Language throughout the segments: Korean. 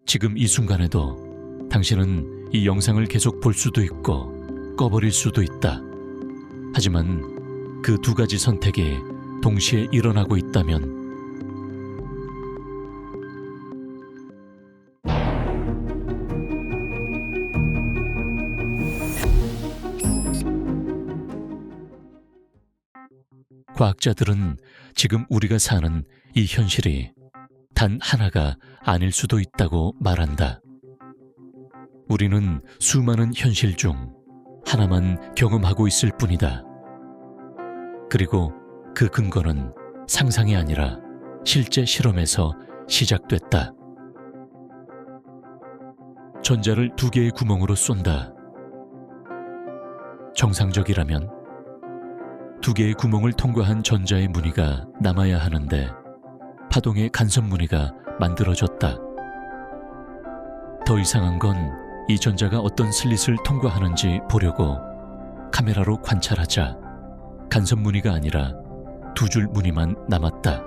지금 이 순간에도 당신은 이 영상을 계속 볼 수도 있고 꺼버릴 수도 있다. 하지만 그 두 가지 선택이 동시에 일어나고 있다면 과학자들은 지금 우리가 사는 이 현실이 단 하나가 아닐 수도 있다고 말한다. 우리는 수많은 현실 중 하나만 경험하고 있을 뿐이다. 그리고 그 근거는 상상이 아니라 실제 실험에서 시작됐다. 전자를 두 개의 구멍으로 쏜다. 정상적이라면 두 개의 구멍을 통과한 전자의 무늬가 남아야 하는데 파동의 간섭 무늬가 만들어졌다. 더 이상한 건 이 전자가 어떤 슬릿을 통과하는지 보려고 카메라로 관찰하자 간섭 무늬가 아니라 두 줄 무늬만 남았다.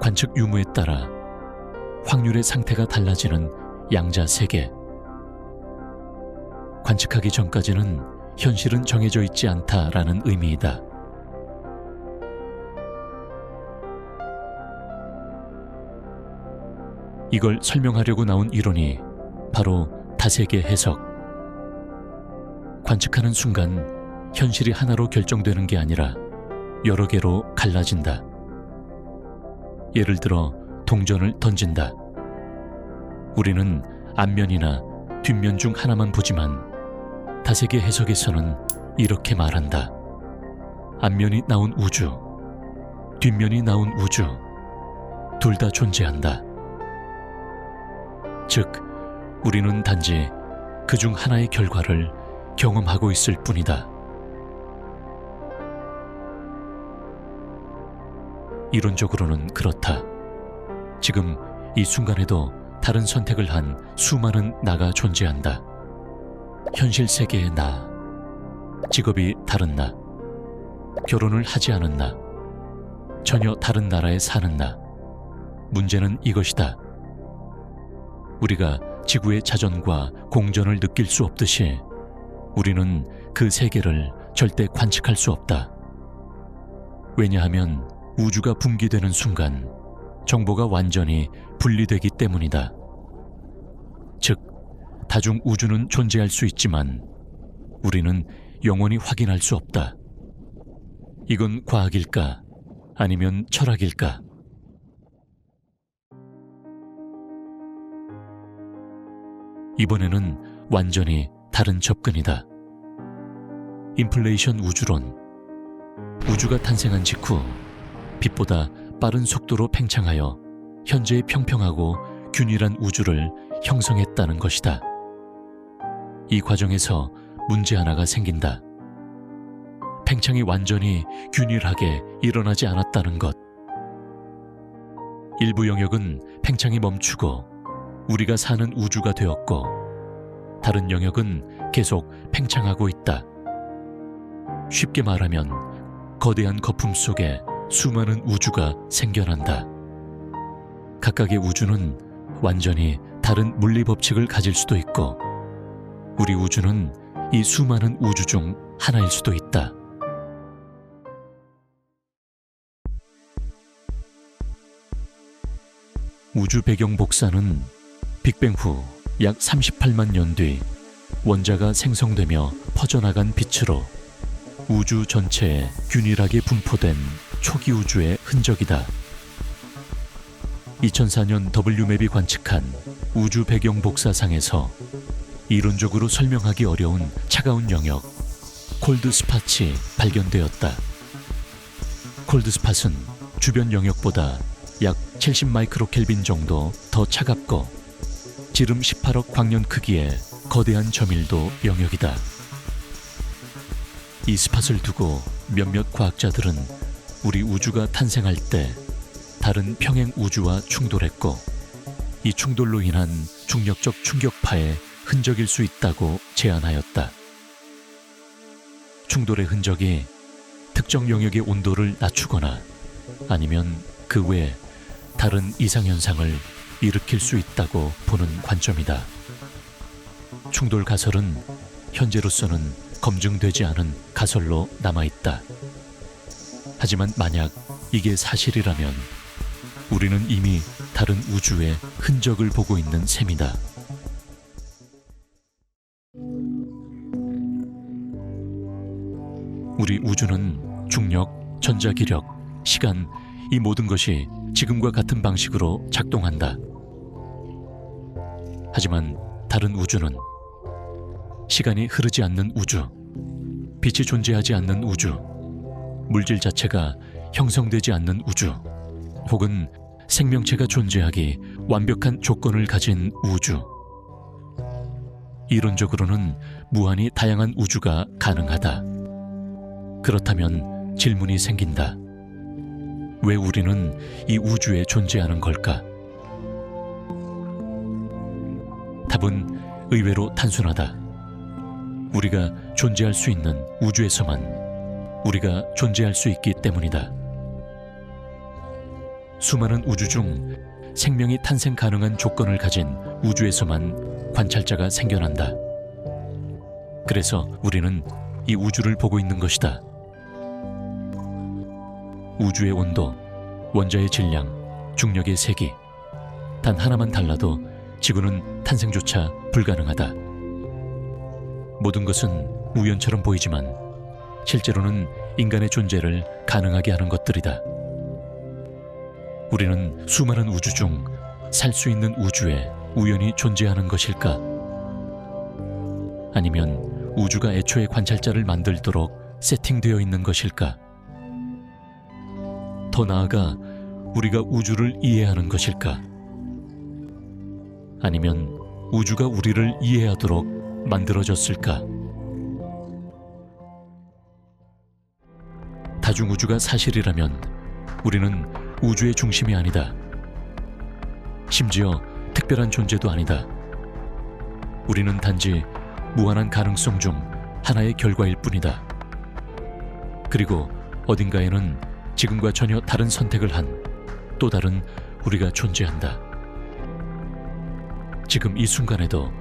관측 유무에 따라 확률의 상태가 달라지는 양자 세계. 관측하기 전까지는 현실은 정해져 있지 않다라는 의미이다. 이걸 설명하려고 나온 이론이 바로 다세계 해석. 관측하는 순간 현실이 하나로 결정되는 게 아니라 여러 개로 갈라진다. 예를 들어 동전을 던진다. 우리는 앞면이나 뒷면 중 하나만 보지만 다세계 해석에서는 이렇게 말한다. 앞면이 나온 우주, 뒷면이 나온 우주, 둘 다 존재한다. 즉, 우리는 단지 그중 하나의 결과를 경험하고 있을 뿐이다. 이론적으로는 그렇다. 지금 이 순간에도 다른 선택을 한 수많은 나가 존재한다. 현실 세계의 나, 직업이 다른 나, 결혼을 하지 않은 나, 전혀 다른 나라에 사는 나. 문제는 이것이다. 우리가 지구의 자전과 공전을 느낄 수 없듯이 우리는 그 세계를 절대 관측할 수 없다. 왜냐하면 우주가 붕괴되는 순간 정보가 완전히 분리되기 때문이다. 즉, 다중 우주는 존재할 수 있지만 우리는 영원히 확인할 수 없다. 이건 과학일까? 아니면 철학일까? 이번에는 완전히 다른 접근이다. 인플레이션 우주론. 우주가 탄생한 직후 빛보다 빠른 속도로 팽창하여 현재의 평평하고 균일한 우주를 형성했다는 것이다. 이 과정에서 문제 하나가 생긴다. 팽창이 완전히 균일하게 일어나지 않았다는 것. 일부 영역은 팽창이 멈추고 우리가 사는 우주가 되었고, 다른 영역은 계속 팽창하고 있다. 쉽게 말하면 거대한 거품 속에 수많은 우주가 생겨난다. 각각의 우주는 완전히 다른 물리 법칙을 가질 수도 있고, 우리 우주는 이 수많은 우주 중 하나일 수도 있다. 우주 배경 복사는 빅뱅 후 약 38만 년 뒤 원자가 생성되며 퍼져나간 빛으로 우주 전체에 균일하게 분포된 초기 우주의 흔적이다. 2004년 WMAP이 관측한 우주 배경 복사상에서 이론적으로 설명하기 어려운 차가운 영역 콜드 스팟이 발견되었다. 콜드 스팟은 주변 영역보다 약 70 마이크로 켈빈 정도 더 차갑고 지름 18억 광년 크기의 거대한 점일도 영역이다. 이 스팟을 두고 몇몇 과학자들은 우리 우주가 탄생할 때 다른 평행 우주와 충돌했고, 이 충돌로 인한 중력적 충격파의 흔적일 수 있다고 제안하였다. 충돌의 흔적이 특정 영역의 온도를 낮추거나 아니면 그 외 다른 이상현상을 일으킬 수 있다고 보는 관점이다. 충돌 가설은 현재로서는 검증되지 않은 가설로 남아있다. 하지만 만약 이게 사실이라면 우리는 이미 다른 우주의 흔적을 보고 있는 셈이다. 우리 우주는 중력, 전자기력, 시간, 이 모든 것이 지금과 같은 방식으로 작동한다. 하지만 다른 우주는 시간이 흐르지 않는 우주, 빛이 존재하지 않는 우주, 물질 자체가 형성되지 않는 우주, 혹은 생명체가 존재하기 완벽한 조건을 가진 우주. 이론적으로는 무한히 다양한 우주가 가능하다. 그렇다면 질문이 생긴다. 왜 우리는 이 우주에 존재하는 걸까? 답은 의외로 단순하다. 우리가 존재할 수 있는 우주에서만 우리가 존재할 수 있기 때문이다. 수많은 우주 중 생명이 탄생 가능한 조건을 가진 우주에서만 관찰자가 생겨난다. 그래서 우리는 이 우주를 보고 있는 것이다. 우주의 온도, 원자의 질량, 중력의 세기, 단 하나만 달라도 지구는 탄생조차 불가능하다. 모든 것은 우연처럼 보이지만 실제로는 인간의 존재를 가능하게 하는 것들이다. 우리는 수많은 우주 중 살 수 있는 우주에 우연히 존재하는 것일까? 아니면 우주가 애초에 관찰자를 만들도록 세팅되어 있는 것일까? 더 나아가 우리가 우주를 이해하는 것일까? 아니면 우주가 우리를 이해하도록 만들어졌을까? 다중우주가 사실이라면 우리는 우주의 중심이 아니다. 심지어 특별한 존재도 아니다. 우리는 단지 무한한 가능성 중 하나의 결과일 뿐이다. 그리고 어딘가에는 지금과 전혀 다른 선택을 한 또 다른 우리가 존재한다. 지금 이 순간에도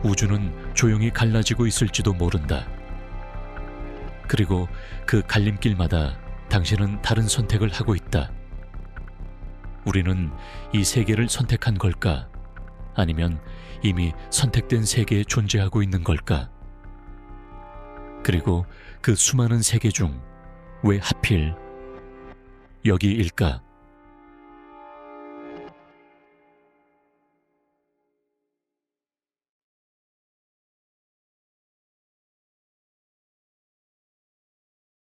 우주는 조용히 갈라지고 있을지도 모른다. 그리고 그 갈림길마다 당신은 다른 선택을 하고 있다. 우리는 이 세계를 선택한 걸까? 아니면 이미 선택된 세계에 존재하고 있는 걸까? 그리고 그 수많은 세계 중 왜 하필 여기일까?